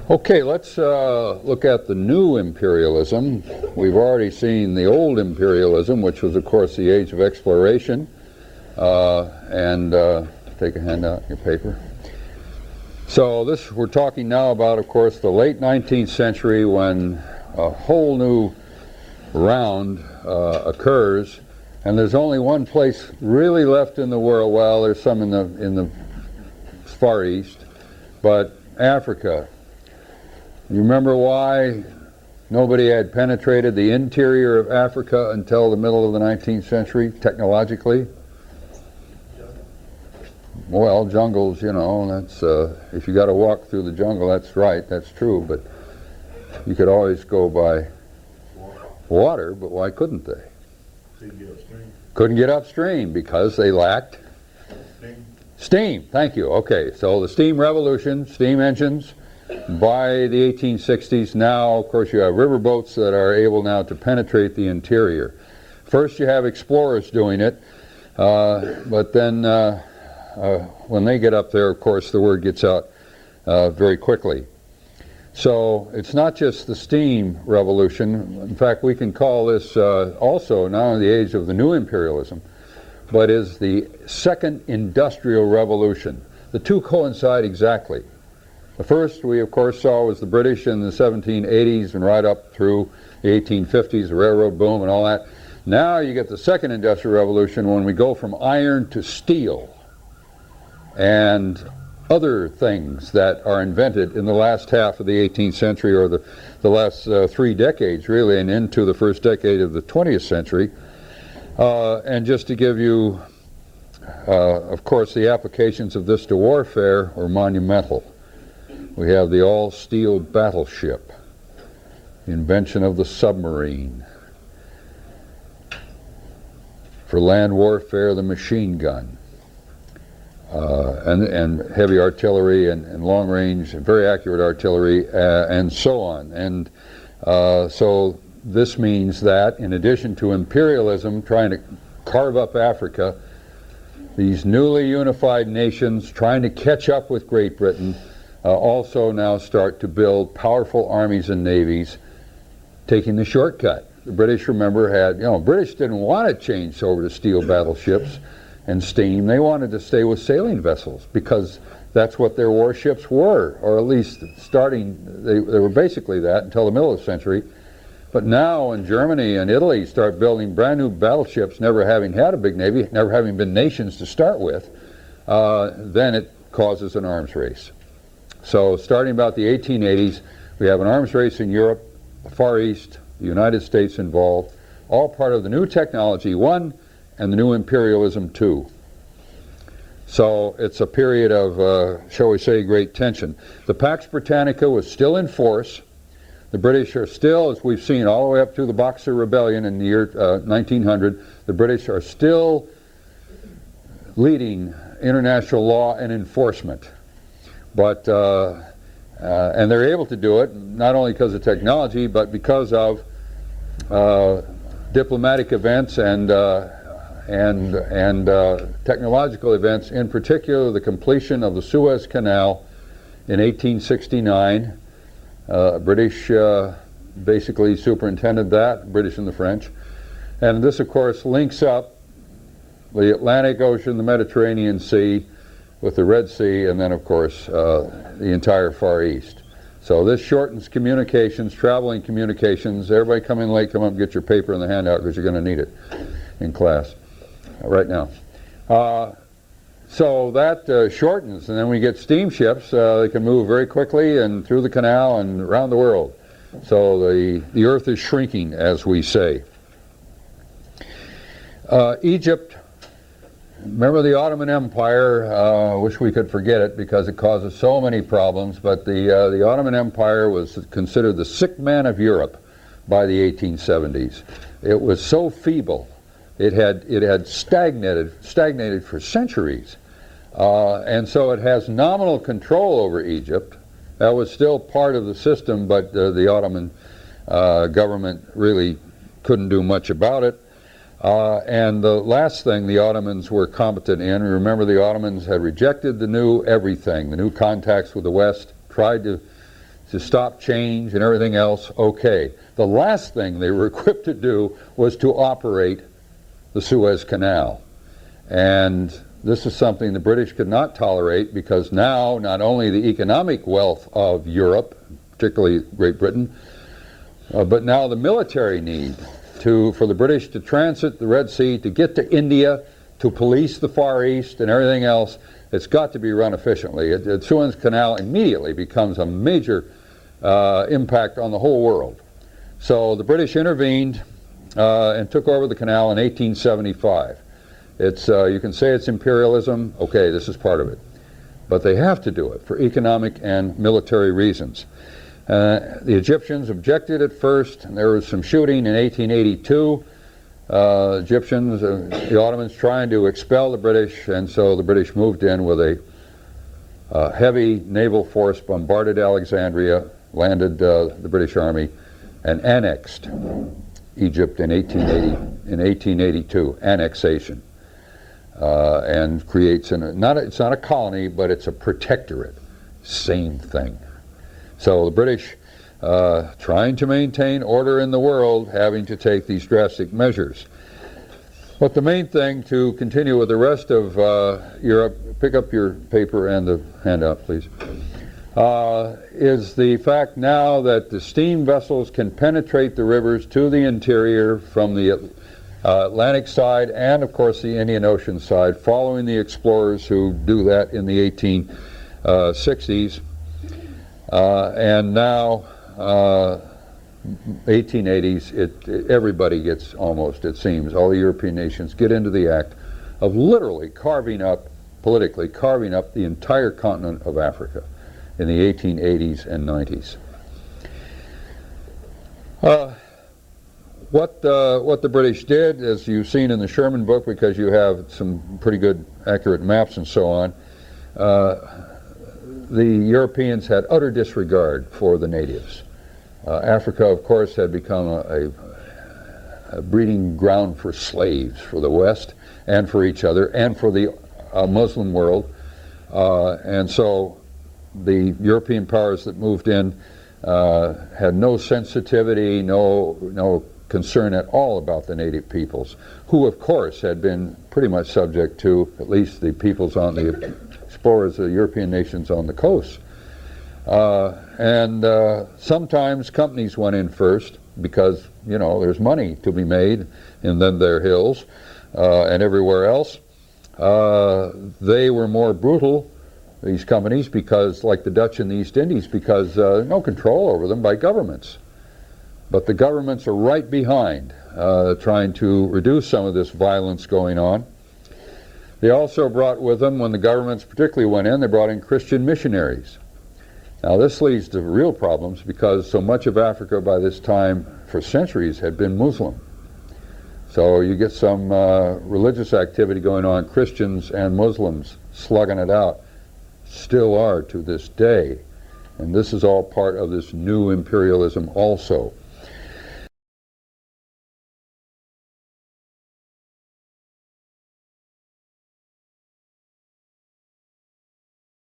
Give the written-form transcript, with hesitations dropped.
Okay, let's look at the new imperialism. We've already seen the old imperialism, which was, of course, the age of exploration. Take a handout, your paper. So we're talking now about, of course, the late 19th century, when a whole new round occurs, and there's only one place really left in the world. Well, there's some in the Far East, but Africa. You remember why nobody had penetrated the interior of Africa until the middle of the 19th century, technologically? Well, jungles, you know, that's if you got to walk through the jungle, that's right, that's true, but you could always go by water, but why couldn't they? Couldn't get upstream because they lacked steam. Thank you. Okay, so the steam revolution, steam engines, by the 1860s. Now, of course, you have riverboats that are able now to penetrate the interior. First, you have explorers doing it, but then when they get up there, of course, the word gets out very quickly. So it's not just the steam revolution. In fact, we can call this also now in the age of the new imperialism, but is the second industrial revolution. The two coincide exactly. The first we, of course, saw was the British in the 1780s and right up through the 1850s, the railroad boom and all that. Now you get the second industrial revolution when we go from iron to steel and other things that are invented in the last half of the 18th century, or the last 3 decades really, and into the first decade of the 20th century. And just to give you, of course, the applications of this to warfare were monumental. We have the all-steel battleship, the invention of the submarine. For land warfare, the machine gun, and heavy artillery and long-range and very accurate artillery, and so on. And so this means that in addition to imperialism trying to carve up Africa, these newly unified nations trying to catch up with Great Britain also now start to build powerful armies and navies, taking the shortcut. The British, remember, British didn't want to change over to steel battleships and steam. They wanted to stay with sailing vessels because that's what their warships were, or at least they were basically that until the middle of the century. But now when Germany and Italy start building brand new battleships, never having had a big navy, never having been nations to start with, then it causes an arms race. So starting about the 1880s, we have an arms race in Europe, the Far East, the United States involved, all part of the new technology, one, and the new imperialism, two. So it's a period of, shall we say, great tension. The Pax Britannica was still in force. The British are still, as we've seen, all the way up to the Boxer Rebellion in the year 1900, the British are still leading international law and enforcement. But, and they're able to do it, not only because of technology, but because of diplomatic events and technological events, in particular the completion of the Suez Canal in 1869. British basically superintended that, British and the French. And this, of course, links up the Atlantic Ocean, the Mediterranean Sea, with the Red Sea, and then, of course, the entire Far East. So this shortens communications, traveling communications. Everybody come in late, come up and get your paper in the handout because you're going to need it in class right now. So that shortens, and then we get steamships. They can move very quickly and through the canal and around the world. So the earth is shrinking, as we say. Egypt, remember the Ottoman Empire. Wish we could forget it because it causes so many problems, but the Ottoman Empire was considered the sick man of Europe by the 1870s. It was so feeble. It had stagnated for centuries, and so it has nominal control over Egypt. That was still part of the system, but the Ottoman government really couldn't do much about it. And the last thing the Ottomans were competent in, remember the Ottomans had rejected the new everything, the new contacts with the West, tried to to stop change and everything else, okay. The last thing they were equipped to do was to operate the Suez Canal. And this is something the British could not tolerate, because now not only the economic wealth of Europe, particularly Great Britain, but now the military need for the British to transit the Red Sea, to get to India, to police the Far East and everything else. It's got to be run efficiently. The Suez Canal immediately becomes a major impact on the whole world. So the British intervened and took over the canal in 1875. You can say it's imperialism. Okay, this is part of it. But they have to do it for economic and military reasons. The Egyptians objected at first, and there was some shooting in 1882. Egyptians, the Ottomans trying to expel the British, and so the British moved in with a heavy naval force, bombarded Alexandria, landed the British Army, and annexed Egypt in 1882, annexation, and creates it's not a colony, but it's a protectorate, same thing. So the British, trying to maintain order in the world, having to take these drastic measures. But the main thing, to continue with the rest of Europe, pick up your paper and the handout, please, is the fact now that the steam vessels can penetrate the rivers to the interior from the Atlantic side and, of course, the Indian Ocean side, following the explorers who do that in the 1860s. And now, 1880s, everybody gets, almost, it seems, all the European nations get into the act of literally politically carving up the entire continent of Africa in the 1880s and 90s. What the British did, as you've seen in the Sherman book, because you have some pretty good, accurate maps and so on, the Europeans had utter disregard for the natives. Africa, of course, had become a breeding ground for slaves for the West and for each other and for the Muslim world. And so the European powers that moved in had no sensitivity, no concern at all about the native peoples, who, of course, had been pretty much subject to at least the peoples on the explorers, the European nations on the coast. And sometimes companies went in first because, there's money to be made in their hills and everywhere else. They were more brutal, these companies, because, like the Dutch in the East Indies, because no control over them by governments. But the governments are right behind, trying to reduce some of this violence going on. They also brought with them, when the governments particularly went in, they brought in Christian missionaries. Now this leads to real problems, because so much of Africa by this time, for centuries, had been Muslim. So you get some religious activity going on, Christians and Muslims slugging it out, still are to this day. And this is all part of this new imperialism also.